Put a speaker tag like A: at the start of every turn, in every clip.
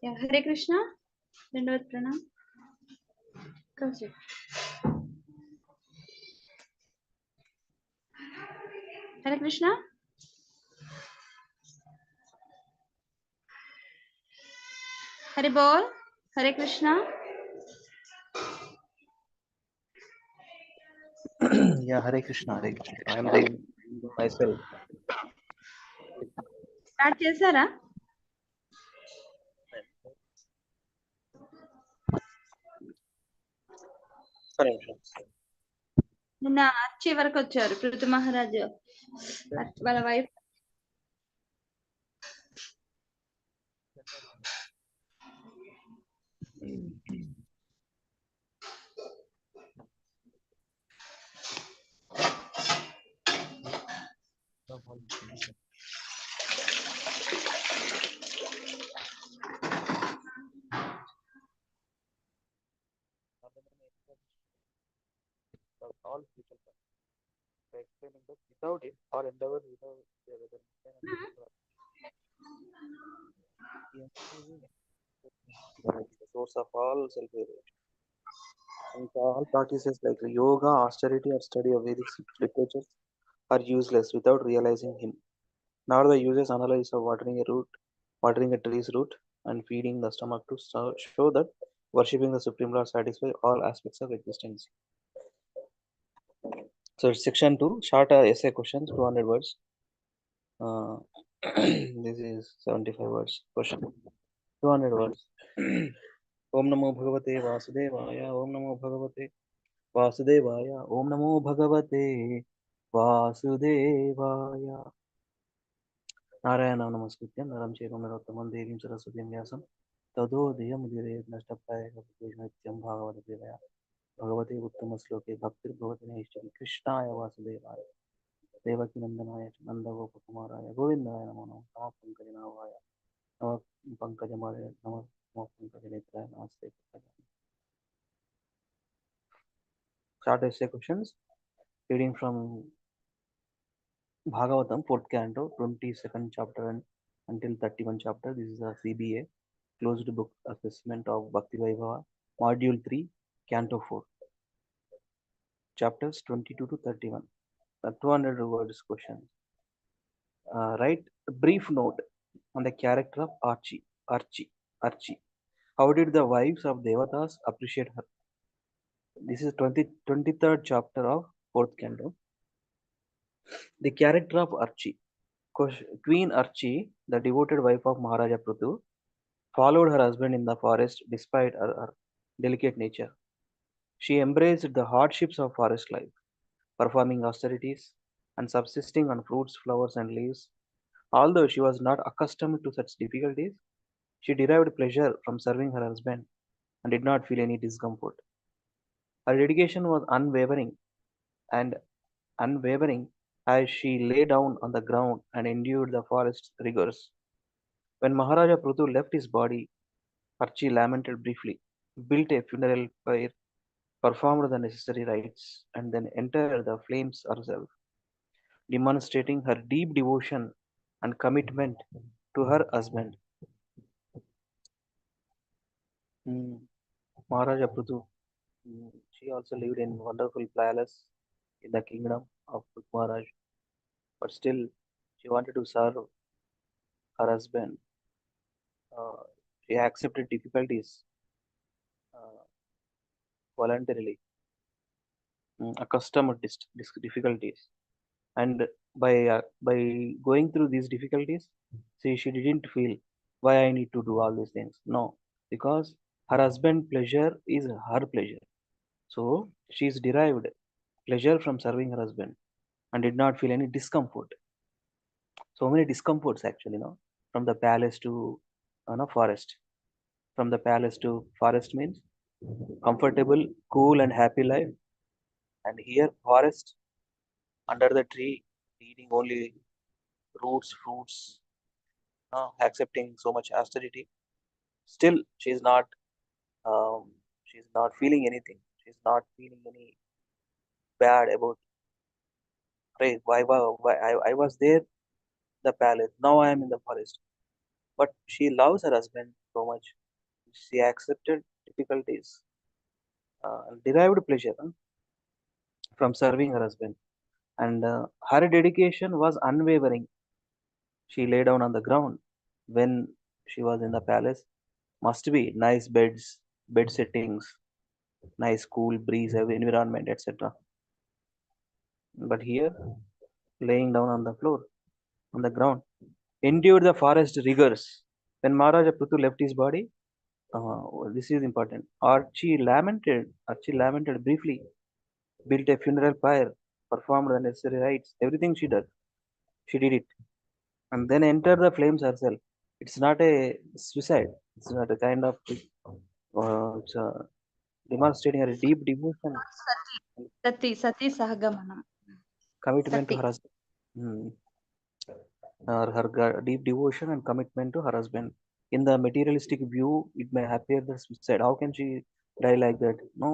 A: Yeah, Hare Krishna. Dandavad Pranam. Proceed. Hare Krishna. Hare Bol. Hare Krishna.
B: Yeah, Hare Krishna, Hare Krishna. I am doing myself.
A: Start chesara? నిన్న వచ్చే వరకు వచ్చారు పృథు మహారాజు వాళ్ళ wife.
B: All people by explaining that without it or endeavor without the source of all self-realization. And all practices like yoga, austerity, or study of Vedic literatures are useless without realizing Him. Nor the useless analysis of watering a tree's root, and feeding the stomach to show that worshipping the Supreme Lord satisfies all aspects of existence. So it's section 2, short essay questions, 200 words. This is 75 words question. 200 words. Om Namo Bhagavate Vasudevaya. Om Namo Bhagavate Vasudevaya. Om Namo Bhagavate Vasudevaya. Narayana Namaskrityam Naram Chevam Narottamam Devim Saraswatim Vyasam Tado Diyam Udire Nastapaya Nityam Bhagavata Devaya Bhagavate Uttama Sloke Bhakti Bhavati Nishti Krishnaya Vasudevaya Devaki Nandanaya Nanda Gopakumaraya Govindaya Namo Namo Pankajinavaya Namo Pankajamaraya Namo Pankajanetraya Namaste. Start essay questions. Reading from Bhagavatam, 4th canto, 22nd chapter until 31 chapter. This is a CBA, closed book assessment of Bhakti Vaibhava, module 3, canto 4, chapters 22 to 31. 200 words questions. Write a brief note on the character of Archie. How did the wives of Devatas appreciate her? This is 23rd chapter of 4th canto. The character of Archie. Queen Archie, the devoted wife of Maharaja Prithu, followed her husband in the forest despite her delicate nature. She embraced the hardships of forest life, performing austerities and subsisting on fruits, flowers, and leaves. Although she was not accustomed to such difficulties, she derived pleasure from serving her husband and did not feel any discomfort. Her dedication was and unwavering as she lay down on the ground and endured the forest's rigors. When Maharaja Prithu left his body, Archie lamented briefly, built a funeral pyre, performed the necessary rites, and then entered the flames herself, demonstrating her deep devotion and commitment to her husband. Maharaja Prithu, she also lived in wonderful palace in the kingdom of Maharaj, but still she wanted to serve her husband. She accepted difficulties uh, voluntarily, accustomed difficulties, and by going through these difficulties, see, she didn't feel why I need to do all these things. No, because her husband pleasure is her pleasure, so she's derived pleasure from serving her husband and did not feel any discomfort. So many discomforts actually, from the palace to forest. From the palace to forest means comfortable, cool, and happy life, and here forest under the tree, eating only roots, fruits, accepting so much austerity. Still, um, she's not feeling anything. She's not feeling any bad about. Hey, why I was there the palace. Now I am in the forest. But she loves her husband so much. She accepted difficulties, derived pleasure from serving her husband, and her dedication was unwavering. She lay down on the ground when she was in the palace. Must be nice beds, bed settings, nice cool breeze, environment, etc. But here, laying down on the floor, on the ground, endured the forest rigors. When Maharaja Prithu left his body, this is important. Archie lamented briefly, built a funeral pyre, performed the necessary rites, everything she did it, and then entered the flames herself. It's not a suicide. It's not a kind of it's demonstrating a deep devotion and
A: sati సహగమనం
B: commitment to
A: sati
B: her husband. Hmm. Deep devotion and commitment to her husband. In the materialistic view, it may appear that suicide. How can she die like that? No,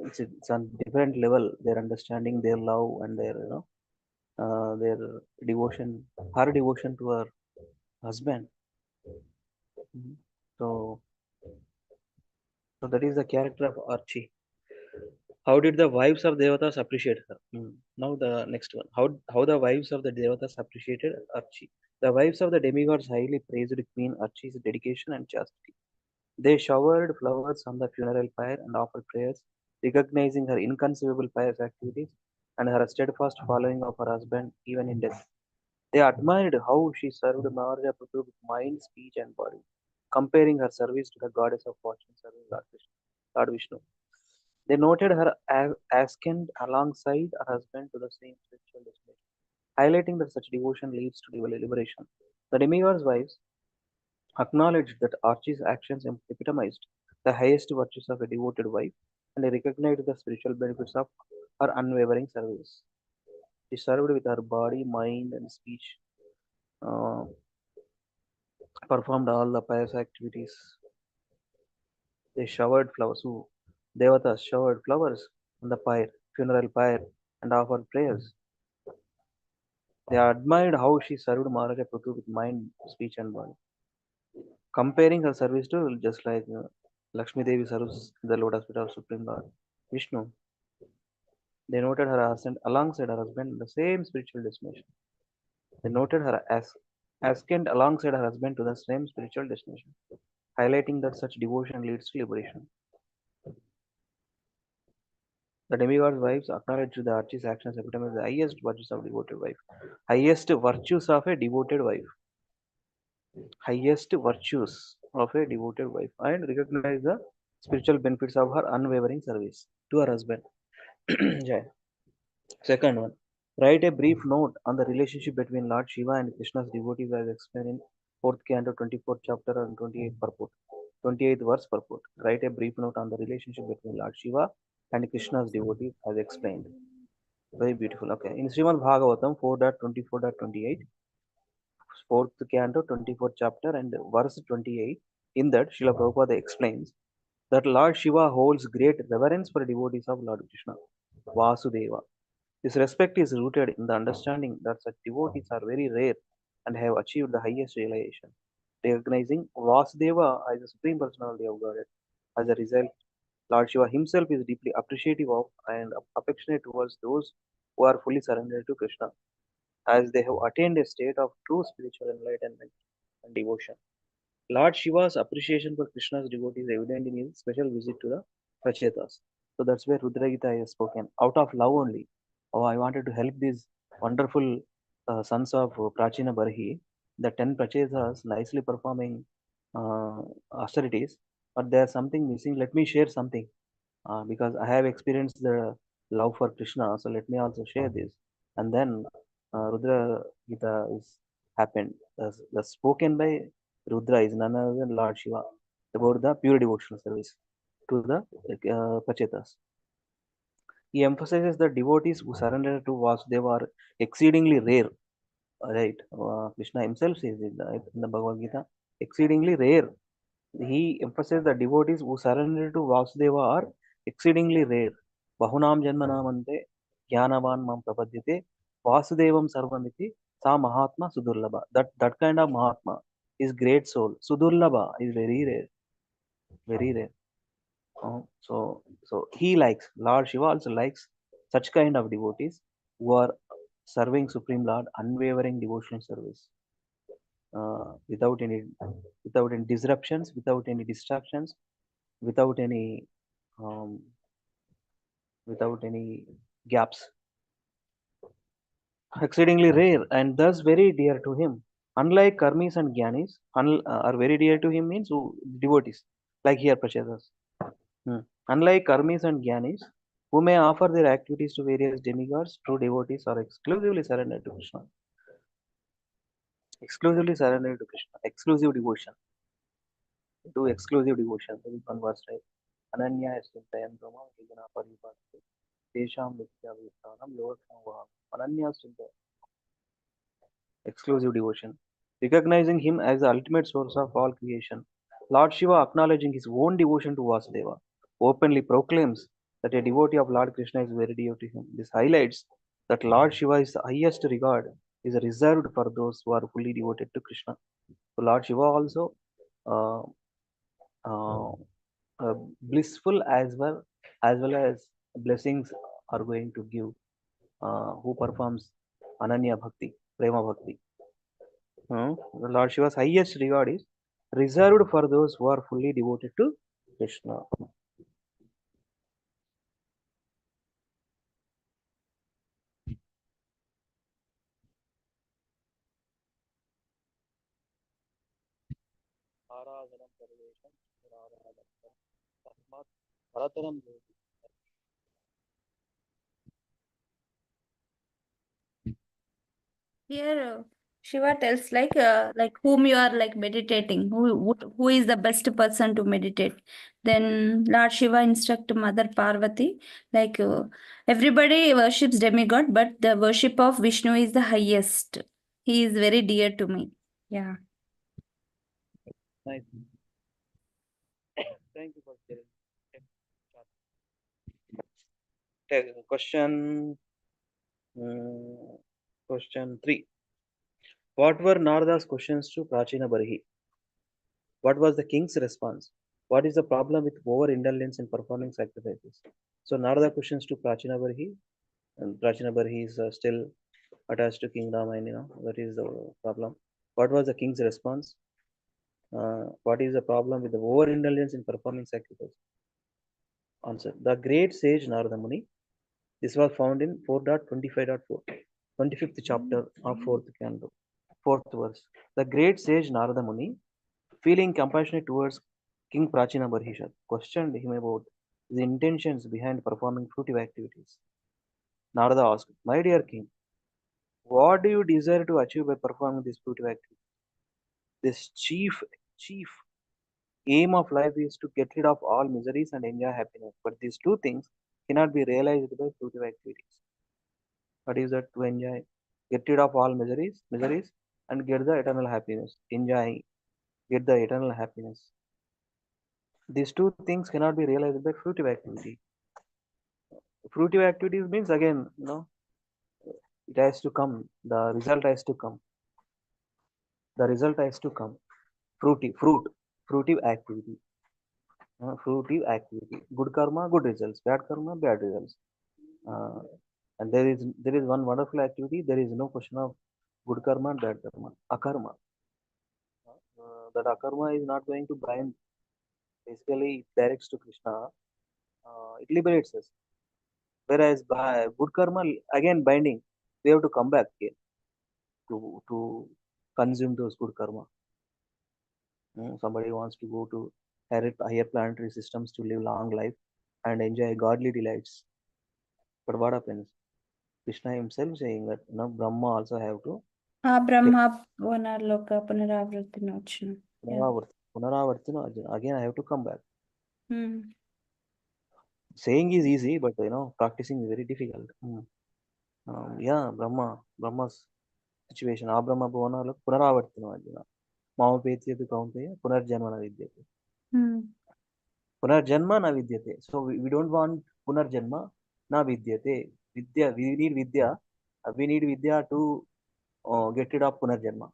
B: it's on different level. Their understanding, their love, and their devotion, her devotion to her husband. Mhm. So, so that is the character of Archie. How did the wives of Devatas appreciate her? Now the next one. How the wives of the Devatas appreciated Archie? The wives of the demigods highly praised Queen Archie's dedication and chastity. They showered flowers on the funeral pyre and offered prayers, recognizing her inconceivable pious activities and her steadfast following of her husband even in death. They admired how she served Maharaja Prithu with mind, speech, and body, comparing her service to the goddess of fortune serving Lord Vishnu. They noted her ascent alongside her husband to the same spiritual destination, highlighting that such devotion leads to liberation. The demigod's wives acknowledged that Archie's actions epitomized the highest virtues of a devoted wife, and they recognized the spiritual benefits of her unwavering service. She served with her body, mind, and speech, uh, performed all the pious activities. They showered flowers. Who Devatas showered flowers on the pyre, funeral pyre, and offered prayers. They admired how she served Maharaja Prithu with mind, speech, and body, comparing her service to just like Lakshmi Devi serves the lotus feet of Supreme Lord Vishnu. They noted her ascent alongside her husband in the same spiritual destination. They noted her ascent alongside her husband to the same spiritual destination, highlighting that such devotion leads to liberation. The demigod's wives acknowledged the Archie's actions epitomize the highest virtues of devoted wife. Highest virtues of a devoted wife. Highest virtues of a devoted wife, and recognize the spiritual benefits of her unwavering service to her husband. Jai. Second one, write a brief note on the relationship between Lord Shiva and Krishna's devotees as explained in 4th canto, 24th chapter and 28th purport. 28th verse purport. Write a brief note on the relationship between Lord Shiva and Krishna's devotees as explained. Very beautiful. Okay. In Srimad Bhagavatam 4.24.28, 4th canto, 24th chapter and verse 28, in that Srila Prabhupada explains that Lord Shiva holds great reverence for devotees of Lord Krishna, Vasudeva. This respect is rooted in the understanding that such devotees are very rare and have achieved the highest realization. Recognizing Vasudeva as the Supreme Personality of Godhead. As a result, Lord Shiva himself is deeply appreciative of and affectionate towards those who are fully surrendered to Krishna, as they have attained a state of true spiritual enlightenment and devotion. Lord Shiva's appreciation for Krishna's devotees is evident in his special visit to the Prachetas. So that's where Rudra Gita has spoken. Out of love only. Oh, I wanted to help these wonderful sons of Prachina Barhi, the 10 Prachetas nicely performing uh, austerities, but there's something missing. Let me share something because I have experienced the love for Krishna, so let me also share this. And then Rudra Gita is happened. The spoken by Rudra is none other than Lord Shiva about the pure devotional service to the Pachetas. He emphasizes that devotees who surrender to Vasudeva are exceedingly rare. Right? Krishna himself says it in the Bhagavad Gita, exceedingly rare. He emphasizes that devotees who surrender to Vasudeva are exceedingly rare. Bahunam janmanamante jnanavan mam prapadyate vasudevam sarvamiti Sa Mahatma Sudurlabha. That kind of Mahatma is great soul. Sudurlabha is very rare, very rare. So he likes, Lord Shiva also likes such kind of devotees who are serving Supreme Lord, unwavering devotional service, without any disruptions, without any distractions, without any um, without any gaps. Exceedingly rare and thus very dear to him. Unlike karmis and gyanis, are very dear to him means devotees, like here Prachadas. Unlike karmis and gyanis, who may offer their activities to various demigods, true devotees are exclusively surrendered to Krishna. Exclusively surrendered to Krishna. Exclusive devotion. Do exclusive devotion. There is one verse, right? Ananya Srintayan Brahma Hidana Paripati Desham Vidya Vistanam Lokam Vaham. Ananya Srintayan. Exclusive devotion. Recognizing him as the ultimate source of all creation. Lord Shiva, acknowledging his own devotion to Vasudeva, openly proclaims that a devotee of Lord Krishna is very dear to him. This highlights that Lord Shiva is the highest regard, is reserved for those who are fully devoted to Krishna. So Lord Shiva also uh, uh, blissful as blessings are going to give who performs Ananya Bhakti, Prema Bhakti. The Lord Shiva's highest regard is reserved for those who are fully devoted to Krishna.
A: Here, Shiva tells like whom you are like meditating, who is the best person to meditate. Then Lord Shiva instruct Mother Parvati, like everybody worships demigod, but the worship of Vishnu is the highest. He is very dear to me. Yeah.
B: Nice. Thank you for sharing. Question, question 3. What were Narada's questions to Prachina Barhi? What was the king's response? What is the problem with over-indulgence in performing sacrifices? So Narada questions to Prachina Barhi, and Prachina Barhi is still attached to King Rama, and that is the problem. What was the king's response? What is the problem with the over-indulgence in performing sacrifice? Answer. The great sage Narada Muni. This was found in 4.25.4, 25th chapter of 4th canto, 4th verse. The great sage Narada Muni, feeling compassionate towards King Prachina Barhishat, questioned him about the intentions behind performing fruitive activities. Narada asked, "My dear king, what do you desire to achieve by performing this fruitive activity? This chief aim of life is to get rid of all miseries and enjoy happiness. But these two things cannot be realized by fruitive activities. What is that? To enjoy, get rid of all miseries, and get the eternal happiness. Enjoy, get the eternal happiness. These two things cannot be realized by fruitive activity. Fruitive activities means again, it has to come. The result has to come. The result has to come. Fruitive activity. Fruitive activity. Good karma, good results. Bad karma, bad results. Uh, and there is one wonderful activity. There is no question of good karma and bad karma. Akarma. That akarma is not going to bind. Basically, it directs to Krishna. It liberates us. Whereas by good karma, again binding, we have to come back again to consume those good karma. Somebody wants to go to higher planetary systems to live long life and enjoy godly delights. But what happens? Krishna himself saying that Brahma also have to
A: Brahma Vanarloka Punaravritti Nochana.
B: again I have to come back.
A: Hmm.
B: Saying is easy, but practicing is very difficult. Yeah, Brahma's situation. Brahma Bhavana Punaravartino Arjuna. Mama Petyatu Kaunteya Punarjanmana Vidyate. Punarjanma na vidyate. So we don't want Punarjanma na vidyate. We need Vidya. We need Vidya to get rid of Punarjanma.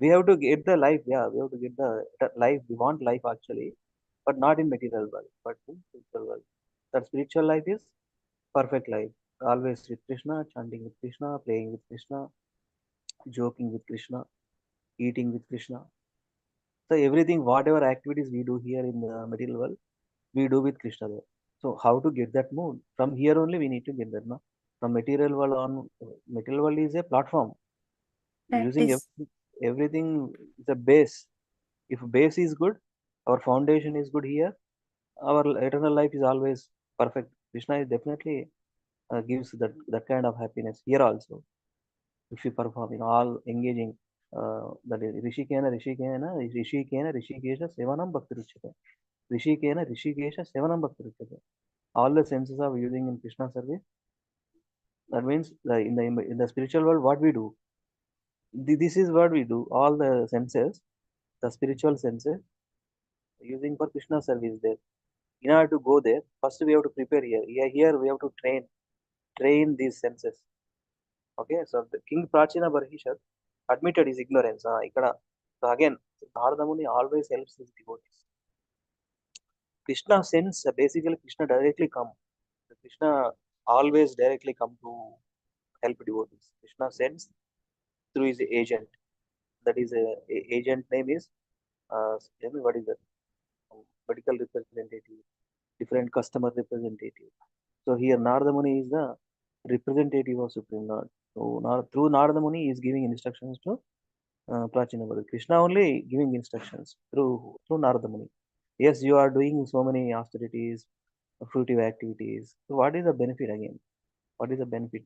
B: We have to get the life, yeah, we have to get the life. We want life actually, but not in material world, but in spiritual world. That spiritual life is perfect life. Always with Krishna, chanting with Krishna, playing with Krishna, joking with Krishna, eating with Krishna. So everything, whatever activities we do here in the material world, we do with Krishna there. So how to get that mood? From here only we need to get that. No? From material world on, material world is a platform. Using
A: Practice.
B: everything is a base. If base is good, our foundation is good here, our eternal life is always perfect. Krishna is definitely gives that kind of happiness here also. If you perform, all engaging, that is Rishikena Sevanam Bhakti Ruchate. Rishikesha Sevanam Bhakti Ruchate. All the senses of using in Krishna service. That means in the spiritual world, what we do, this is what we do. All the senses, the spiritual senses, using for Krishna service there. In order to go there, first we have to prepare here. Here we have to train these senses. Okay, so the King Prachina Barhishat admitted his ignorance. So again, Narada Muni always helps his devotees. Krishna sends, basically Krishna directly come. Krishna always directly come to help devotees. Krishna sends through his agent. That is agent name is, tell me what is that? Medical representative, different customer representative. So here Narada Muni is the representative of Supreme Lord. So through Narada Muni he is giving instructions to Prachina Bhagavat. Krishna only giving instructions through Narada Muni. Yes, you are doing so many austerities, fruitive activities. So what is the benefit again? What is the benefit?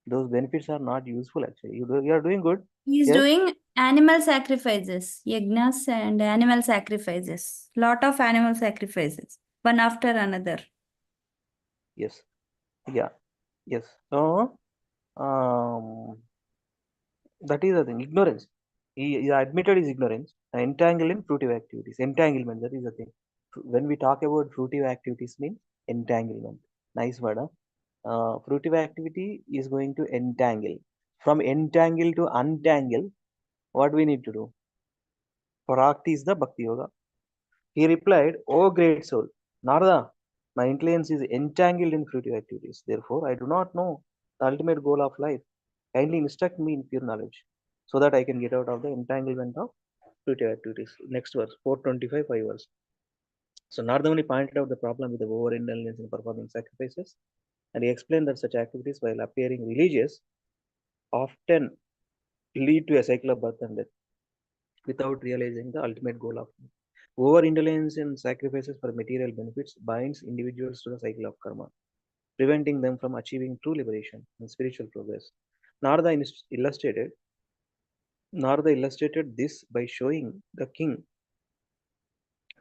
B: Those benefits are not useful actually. You are doing good.
A: He's
B: Yes,
A: doing animal sacrifices, yagnas and animal sacrifices. Lot of animal sacrifices, one after another.
B: yes, yeah, yes. So um, that is the thing. Ignorance. He admitted his ignorance. Entangled in fruitive activities. Entanglement. That is the thing. When we talk about fruitive activities, means entanglement. Nice word. Huh? Fruitive activity is going to entangle. From entangle to untangle, what we need to do? Prakti is the Bhakti Yoga. He replied, O great soul, Narada, my intelligence is entangled in fruitive activities. Therefore, I do not know the ultimate goal of life. Kindly instruct me in pure knowledge so that I can get out of the entanglement of fruitive activities. Next verse, 425, 5 verse. So Narada Muni pointed out the problem with the overindulgence in performing sacrifices, and he explained that such activities, while appearing religious, often lead to a cycle of birth and death without realizing the ultimate goal of life. Overindulgence in sacrifices for material benefits binds individuals to the cycle of karma, preventing them from achieving true liberation and spiritual progress. Narada illustrated Narada illustrated this by showing the king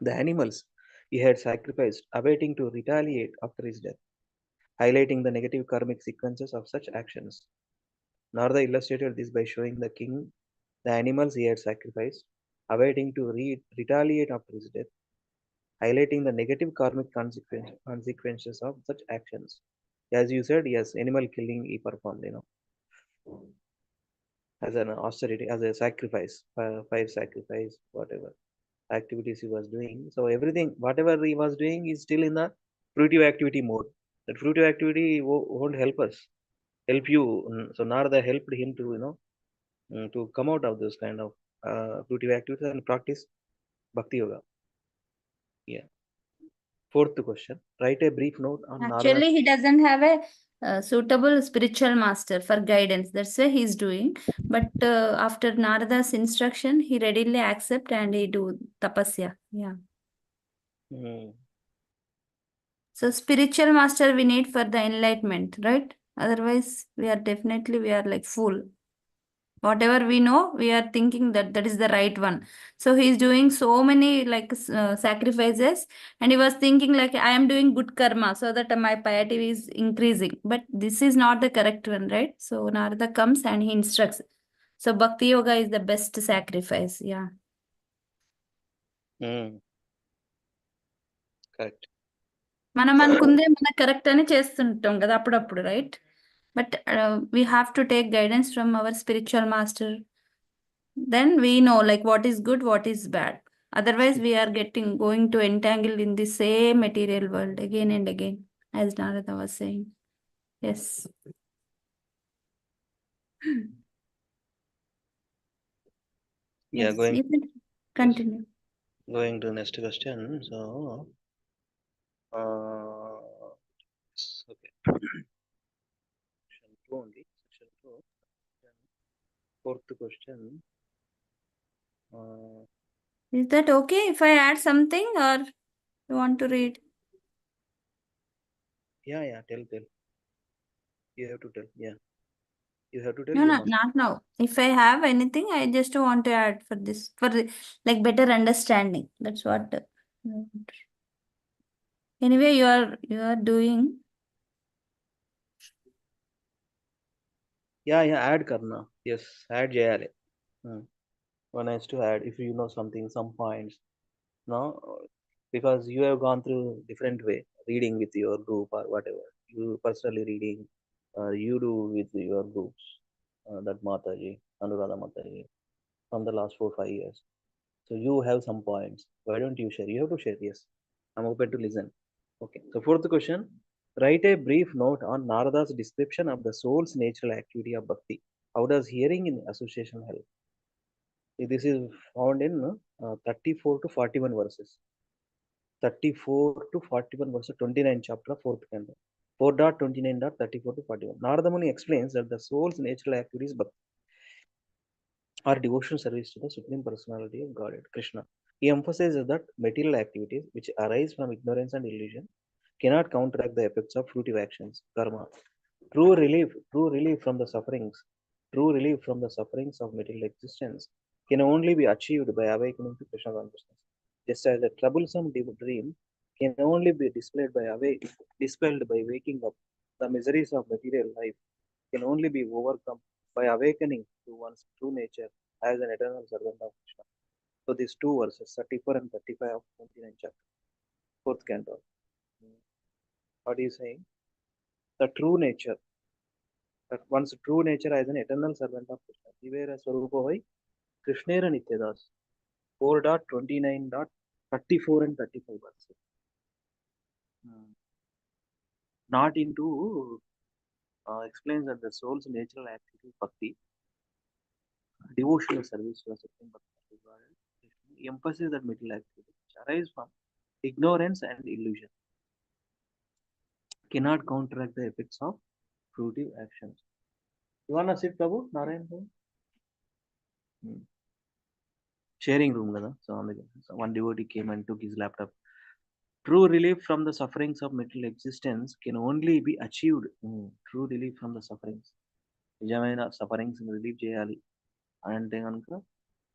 B: the animals he had sacrificed, awaiting to retaliate after his death, highlighting the negative karmic sequences of such actions. Narada illustrated this by showing the king the animals he had sacrificed, awaiting to retaliate after his death, highlighting the negative karmic consequences of such actions. As you said, yes, animal killing he performed, as an austerity, as a sacrifice, fire sacrifice, whatever activities he was doing. So everything, whatever he was doing, is still in the fruitive activity mode. That fruitive activity won't help you. So Narada helped him to, to come out of those kind of fruitive activities and practice Bhakti Yoga. Yeah. Fourth question. Write a brief note on Narada.
A: Actually, he doesn't have a suitable spiritual master for guidance. That's why he's doing. But after Narada's instruction, he readily accept and he do tapasya. Yeah.
B: Hmm.
A: So spiritual master we need for the enlightenment, right? Otherwise, we are like fool. Whatever we know, we are thinking that that is the right one. So he's doing so many like sacrifices, and he was thinking like I am doing good karma so that my piety is increasing. But this is not the correct one, right? So Narada comes and he instructs. So Bhakti Yoga is the best sacrifice. Yeah.
B: Hmm. Correct.
A: మనం అనుకుందే మన correct అని చేస్తుంటాం కదా అప్పుడప్పుడు right But we have to take guidance from our spiritual master. Then we know like what is good, what is bad. Otherwise, we are going to entangle in the same material world again and again, as Narada was saying. Yes.
B: Yeah,
A: Yes.
B: going.
A: You can
B: Yes,
A: continue.
B: going to next question. So, okay. Section 2 only. Section 2. Fourth question.
A: Is that okay if I add something or you want to read?
B: Yeah. Tell. You have to tell. Yeah. You have to tell.
A: No,
B: You
A: no,
B: must.
A: not now. If I have anything, I just want to add for this, for like better understanding. That's what. Anyway, you are doing.
B: Yeah. Add karna. Yes. Add jayale. One has to add if you know something, some points. No, because you have gone through different way reading with your group or whatever. You personally reading. You do with your groups. That Mataji, Anuradha Mataji, from the last 4 5 years. So you have some points. Why don't you share? You have to share. Yes, I'm open to listen. Okay. So fourth question: write a brief note on Narada's description of the soul's natural activity of bhakti. How does hearing in association help? This is found in 34 to 41 verses. 34 to 41 verse 29 chapter 4th canto. 4.29.34 to 41. Narada Muni explains that the soul's natural activities bhakti are devotional service to the Supreme Personality of Godhead, Krishna. He emphasizes that material activities which arise from ignorance and illusion cannot counteract the effects of fruitive actions, karma. True relief from the sufferings, true relief from the sufferings of material existence can only be achieved by awakening to Krishna consciousness. Just as a troublesome dream can only be dispelled by waking up, the miseries of material life can only be overcome by awakening to one's true nature as an eternal servant of Krishna. So these two verses, 34 and 35 of 29 chapter, fourth canto. What is saying? The true nature, that one's true nature as an eternal servant of Krishna. Jivera Swarupa Krishnera Nityadas. 4.29.34 and 35 verses. Not into explains that the soul's natural activity bhakti, devotional service to the Supreme Bhakti. He emphasizes that material activity which arise from ignorance and illusion cannot counteract the effects of fruitive actions. You wanna sit, Prabhu? Narayan? Hmm. Sharing room, kada. So one devotee came and took his laptop. True relief from the sufferings of material existence can only be achieved. True relief from the sufferings. నిజమైన sufferings relieve చేయాలి అంటే కనుక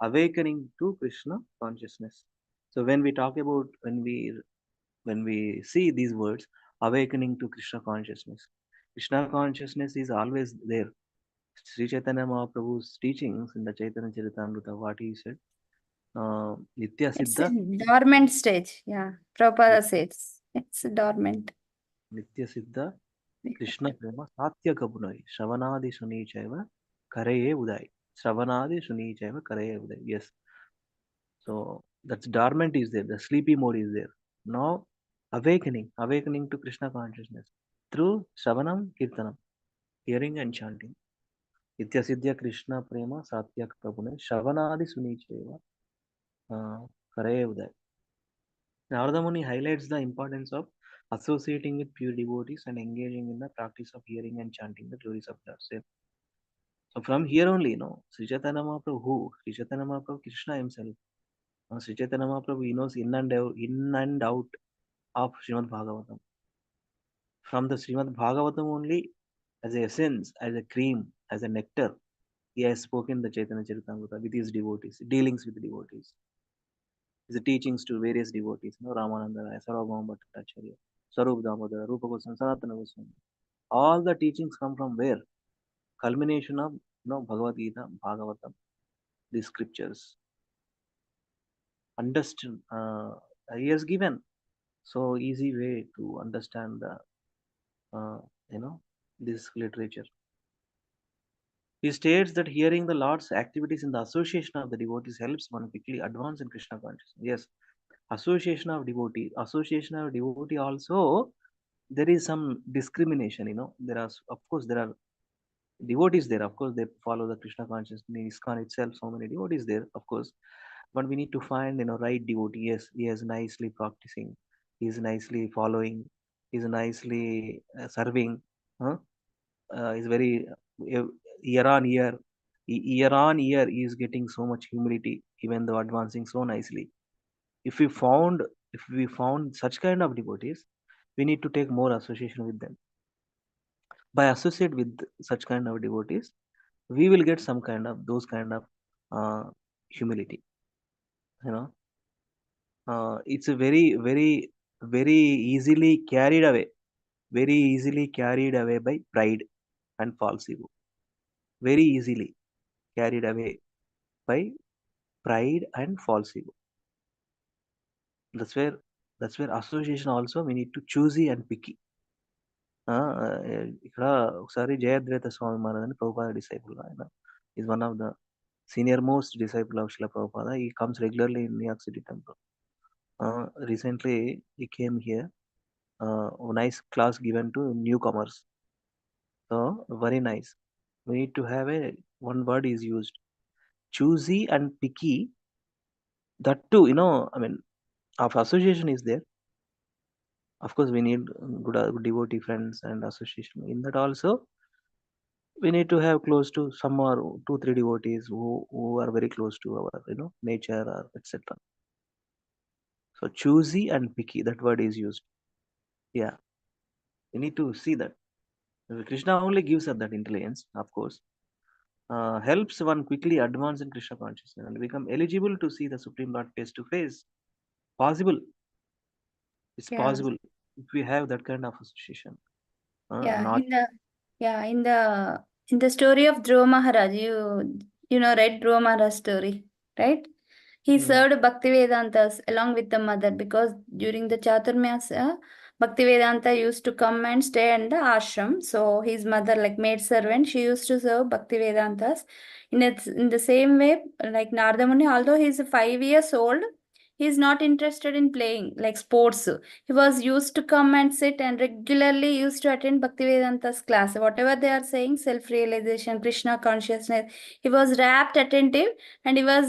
B: awakening to Krishna consciousness. So when we talk about when we see these words, awakening to Krishna consciousness. Krishna consciousness is always there. Sri Chaitanya Mahaprabhu's teachings in the Chaitanya Charitamrita, what he said, Nitya
A: It's
B: Siddha,
A: a dormant stage. Yeah. Prabhupada says it's dormant.
B: Nitya Siddha, Krishna Prema, Satya Kabunai, Shravanadi Suni Chaiva, Karaye Uday. Shravanadi Suni Chaiva, Karaye Uday. Yes. So that's dormant is there, the sleepy mode is there. Now awakening to Krishna consciousness through Shravanam Kirtanam, hearing and chanting. Nitya Siddhya Krishna Prema Satya Kabune, Shravanadi Suni Chaiva, Karaye Uday. Narada Muni highlights the importance of associating with pure devotees and engaging in the practice of hearing and chanting the glories of Lord. So from here only, Sri Chaitanya Mahaprabhu, who? Sri Chaitanya Mahaprabhu, Krishna himself. Sri Chaitanya Mahaprabhu, he knows in and out of Srimad Bhagavatam. From the Srimad Bhagavatam only, as a essence, as a cream, as a nectar, he has spoken the Chaitanya Charitamrita with his devotees, dealings with devotees. His teachings to various devotees, Ramananda Raya, Sarvabhauma Bhattacharya, Sarup Damodara, Rupa Goswami, Sanatana Goswami. All the teachings come from where? Culmination of Bhagavad Gita, Bhagavatam, the scriptures. Understand, he has given so easy way to understand the, this this literature. He states that hearing the Lord's activities in the association of the devotees helps one quickly advance in Krishna consciousness. Yes, association of devotee also, there is some discrimination. There are, of course, there are devotees there. Of course, they follow the Krishna consciousness. In ISKCON itself, so many devotees there, of course. But we need to find, right devotee. Yes, he is nicely practicing. He is nicely following. He is nicely serving. Huh? Is very uh, year on year, year on year, he is getting so much humility, even though advancing so nicely. If we found, such kind of devotees, we need to take more association with them. By associate with such kind of devotees, we will get some kind of those kind of humility. You know, it's a very easily carried away, by pride and false ego. Very easily carried away by pride and false ego. That's where association also we need to choosy and picky. ఇక్కడ ఒకసారి జయద్వైత స్వామి మహారాజ్ అని Prabhupada disciple. ఆయన is one of the senior most disciple of Srila Prabhupada. He comes regularly in New York City temple. Recently he came here. A nice class given to newcomers. So very nice. We need to have one word is used, choosy and picky. That too, I mean, of association is there. Of course, we need good devotee friends and association. In that also, we need to have close to some or 2-3 devotees who are very close to our nature or etc. So choosy and picky, that word is used. Yeah, we need to see that Krishna only gives us that intelligence. Of course, helps one quickly advance in Krishna consciousness and become eligible to see the Supreme Lord face to face. Possible. It's
A: Yeah.
B: possible if we have that kind of association.
A: Yeah.
B: Not
A: In the story of Dhruva Maharaj, read Dhruva Maharaj story, right? He served Bhaktivedantas along with the mother because during the Chaturmyasa, Bhaktivedanta used to come and stay in the ashram. So his mother, like maid servant, she used to serve Bhaktivedantas. In the same way, like Narada Muni, although he's 5 years old, he's not interested in playing like sports. He was used to come and sit and regularly used to attend Bhaktivedanta's class. Whatever they are saying, self-realization, Krishna consciousness, he was rapt attentive and he was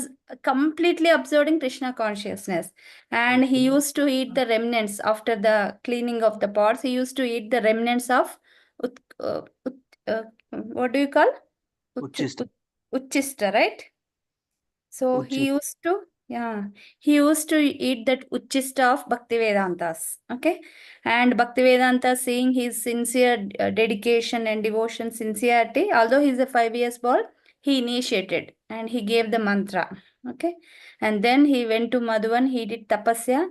A: completely absorbing Krishna consciousness. And he used to eat the remnants after the cleaning of the pots. He used to eat the remnants of what do you call?
B: Uchist.
A: Uchista, right? So
B: Uchist.
A: he used to eat that Uchista of Bhaktivedantas. Okay. And Bhaktivedanta, seeing his sincere dedication and devotion, sincerity, although he's a 5 years boy, he initiated and he gave the mantra. Okay. And then he went to Madhuvan, he did tapasya,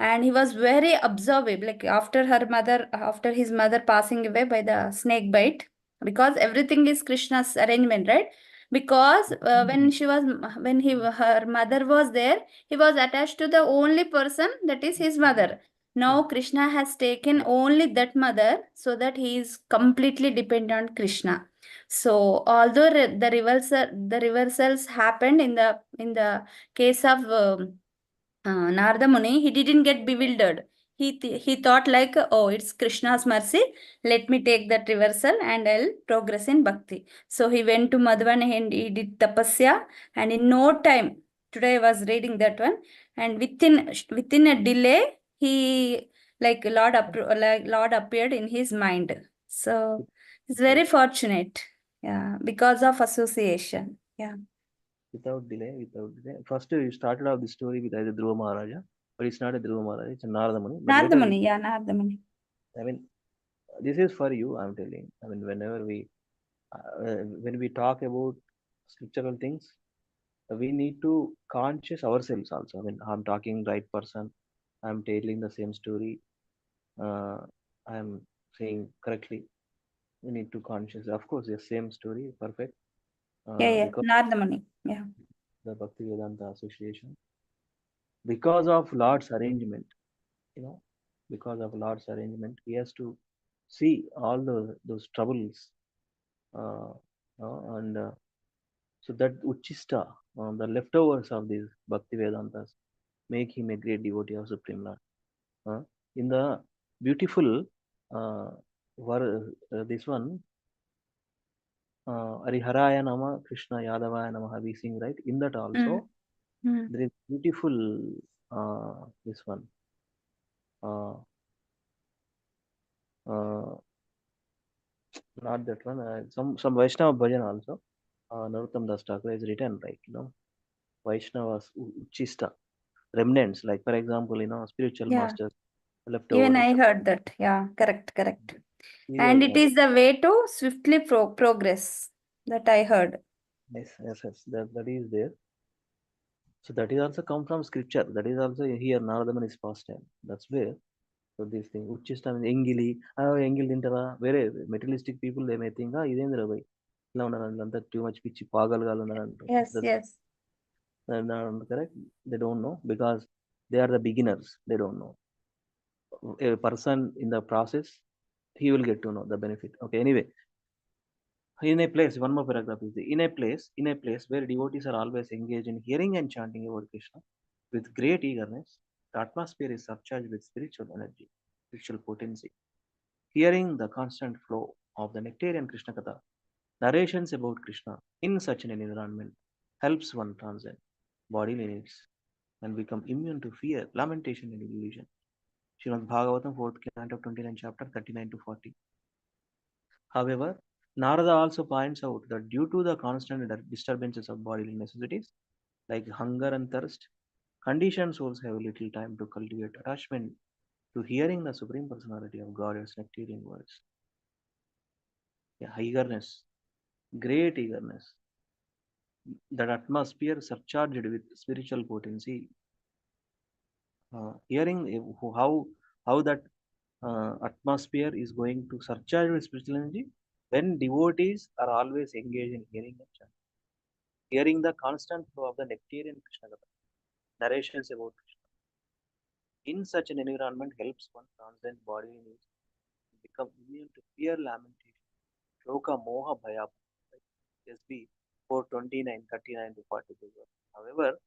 A: and he was very observant. Like after his mother passing away by the snake bite, because everything is Krishna's arrangement, right? Because her mother was there, he was attached to the only person, that is his mother. Now Krishna has taken only that mother, so that he is completely dependent on Krishna. So although the reversals happened in the case of Narada Muni, he didn't get bewildered. He thought like, oh, it's Krishna's mercy. Let me take that reversal and I'll progress in bhakti. So he went to Madhvan and he did tapasya, and in no time, today I was reading that one, and within a delay, he Lord appeared in his mind. So he's very fortunate, yeah, because of association. Yeah.
B: Without delay. First, you started off the story with either Dhruva Maharaja, but it's not a Dhruva Maharaja, it's a Narada Muni. But
A: Narada
B: later,
A: Muni, yeah, Narada Muni.
B: I mean, this is for you, I'm telling. I mean, when we talk about scriptural things, we need to conscious ourselves also. I mean, I'm talking right person, I'm telling the same story, uh, I'm saying correctly. We need to conscious. Of course, the same story, perfect.
A: Yeah,
B: Because
A: Narada Muni. Yeah.
B: the Bhakti Vedanta Association, because of Lord's arrangement, you know, because of Lord's arrangement, he has to see all those troubles, and so that Uchista, the leftovers of these Bhakti Vedantas, make him a great devotee of Supreme Lord. Uh, in the beautiful, uh, this one, Hariharaya Nama, Krishna Yadavaya Nama, we sing, right? In that
A: Mm.
B: also,
A: Mm.
B: there is beautiful, this one, uh, uh, not that one, some Vaishnava bhajan also, Narottam Das Thakur has written, like, Vaishnavas, Uchista, remnants, like, for example, spiritual
A: Yeah,
B: masters,
A: even
B: leftovers.
A: I heard that. Yeah, correct, correct.
B: These
A: And it
B: are,
A: is the way to swiftly progress that I heard.
B: yes, yes, yes, that is there. So that is also come from scripture. That is also here Naradaman is past time. That's where. So this thing, Uchista means Engili, Engil తింటారా వేరే materialistic people they may think ఇదేందిరా భయ్ ఇలా ఉన్నారు అంతా too much పిచ్చి పాగలుగా ఉన్నారు అంటారు.
A: Yes,
B: That's
A: yes.
B: not correct. They don't know because they are the beginners. They don't know. A person in the process, he will get to know the benefit. Okay, anyway, in a place, one more paragraph is there. In a place where devotees are always engaged in hearing and chanting about Krishna with great eagerness, the atmosphere is surcharged with spiritual energy, spiritual potency. Hearing the constant flow of the nectarian Krishna Katha, narrations about Krishna in such an environment helps one transcend bodily needs and become immune to fear, lamentation, and illusion. Srimad Bhagavatam, 4th canto, 29 chapter, 39 to 40. However, Narada also points out that due to the constant disturbances of bodily necessities like hunger and thirst, conditioned souls have little time to cultivate attachment to hearing the Supreme Personality of God's nectarian words. Yeah, eagerness, great eagerness. That atmosphere surcharged with spiritual potency. Hearing how that atmosphere is going to surcharge with spiritual energy when devotees are always engaged in hearing and chanting. Hearing the constant flow of the nectarian Krishna Katha, narrations about Krishna. In such an environment helps one transcend bodily needs, become immune to fear, lamentation, shoka, moha, bhaya. SB 429, 39 to 42. However,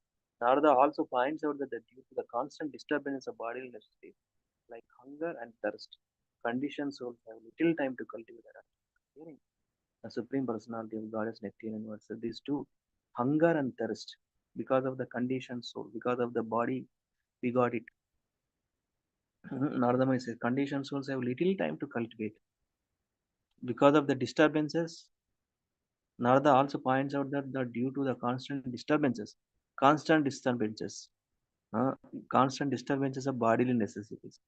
B: Narada also points out that due to the constant disturbance of bodily necessities like hunger and thirst, conditioned souls have little time to cultivate hearing. The Supreme Personality of Goddess Nectarian words. So these two, hunger and thirst, because of the conditioned soul, because of the body, we got it. Nardama says conditioned souls have little time to cultivate. Because of the disturbances, Narada also points out that due to the constant disturbances, uh, constant disturbances of bodily necessities,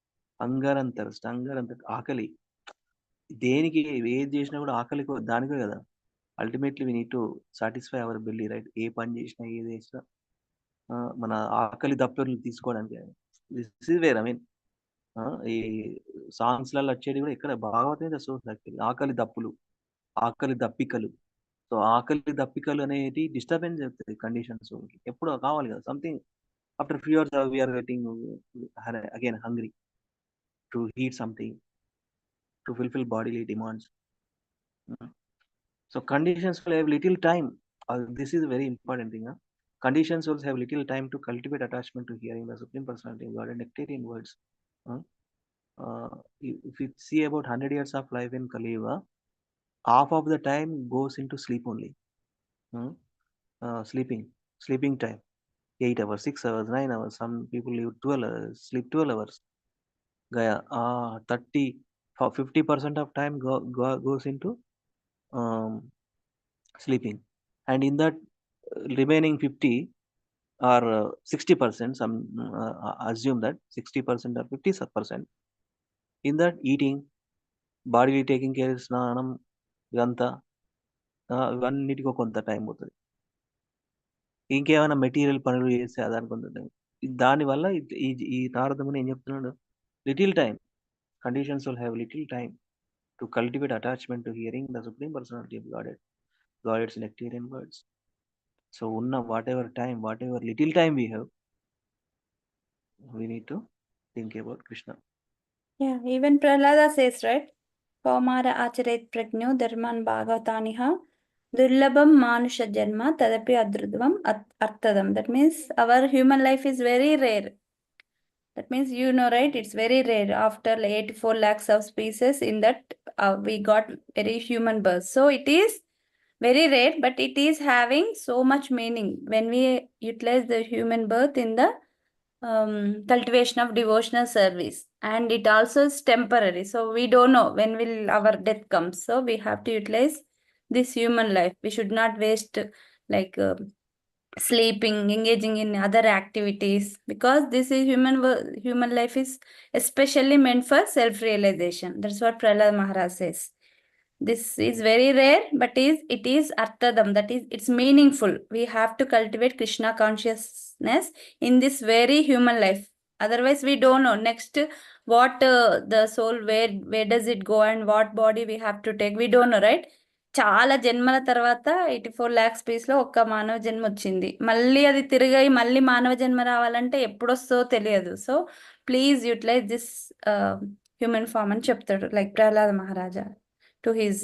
B: hunger and thirst, ఆకలి దేనికి ఏది చేసినా కూడా ఆకలి దానికే కదా ultimately we need to satisfy our belly right ఏ పని చేసినా ఏది చేసినా మన ఆకలి దప్పులు తీసుకోవడానికి this is where I mean ఈ సాంగ్స్లలో వచ్చేది కూడా ఇక్కడ భాగవతం సోర్స్ యాక్చువల్లీ ఆకలి దప్పులు ఆకలి దప్పికలు సో ఆకలి దప్పికలు అనేది డిస్టర్బెన్స్ చెప్తుంది కండిషన్స్ ఎప్పుడు కావాలి కదా something after few hours we're getting again hungry to eat something to fulfil bodily demands. So conditions will have little time. This is a very important thing. Conditions will have little time to cultivate attachment to hearing the Supreme Personality of God and nectarian words. Uh, if you see about 100 years of life in Kali Yuga, half of the time goes into sleep only. Uh, sleeping time, 8 hours, 6 hours, 9 hours. Some people live 12 hours, sleep 12 hours. Gaya, 30, 50% of time goes into um, sleeping, and in that remaining 50 or 60%, some assume that 60% or 50% in that eating, body taking care, స్నానం ఇదంతా ఇవన్నిటికీ కొంత time అవుతుంది. ఇంకేమైనా material పనులు చేస్తే అదానికి కొంత టైం. దానివల్ల ఈ తారతమ్యం ఏం చెప్తున్నాడు, little time, conditions will have little time to cultivate attachment to hearing the supreme personality of Godhead's nectarean words. So ఉన్న whatever little time we have, we need to think about Krishna.
A: Yeah, even Prahlada says, right? కౌమార ఆచరేత్ ప్రజ్ఞో ధర్మాన్ భాగవతానిహ దుర్లభం మానుష జన్మ తదపి అదృధ్వం అర్థదం. That means our human life is very rare. That means, right, it's very rare. After 84 lakhs of species, in that we got very human birth. So it is very rare, but it is having so much meaning when we utilize the human birth in the cultivation of devotional service. And it also is temporary. So we don't know when will our death comes. So we have to utilize this human life. We should not waste like sleeping, engaging in other activities, because this is human life is especially meant for self-realization. That's what Prahlad Maharaj says. This is very rare, but it is arthadam, that is, it's meaningful. We have to cultivate Krishna consciousness in this very human life. Otherwise, we don't know next what the soul, where does it go, and what body we have to take. We don't know, right? చాలా జన్మల తర్వాత 84 lakhs space లో ఒక్క మానవ జన్మ వచ్చింది. మళ్ళీ అది తిరిగి మళ్ళీ మానవ జన్మ రావాలంటే ఎప్పుడొస్తుందో తెలియదు. So please utilise this human form అని చెప్తాడు, like Prahlada Maharaja to his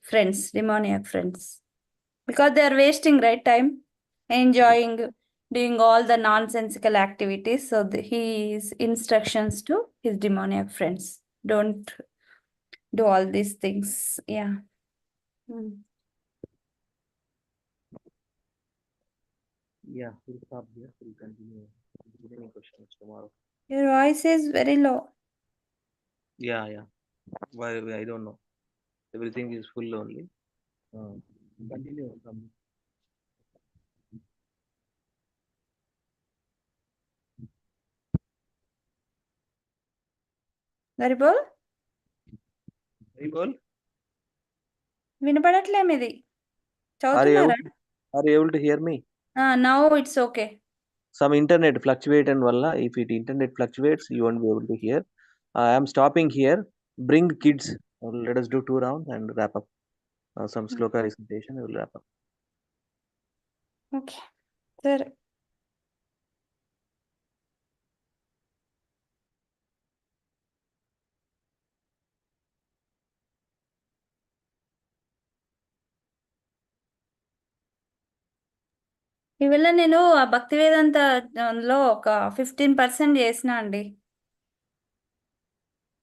A: friends, demoniac friends, because they are wasting right time, enjoying, doing all the nonsensical activities. So his instructions to his demoniac friends: don't do all these things. Yeah.
B: Yeah, we'll stop here. We'll continue with remaining questions tomorrow.
A: Your voice is very low.
B: Yeah. Why? I don't know. Everything is full only. Continue from.
A: గరిబోల్
B: People,
A: వినపడట్లే మీది,
B: are you
A: చదువుతున్నారా?
B: able to hear me?
A: Now it's okay.
B: Some internet fluctuate and valla. If it internet fluctuates, you won't be able to hear. I am stopping here. Bring kids. Let us do 2 rounds and wrap up. Some sloka recitation. We will wrap up.
A: Okay, సరే. ఇవాళ నేను ఆ భక్తి వేదాంత లో ఒక 15% చేసిన అండి.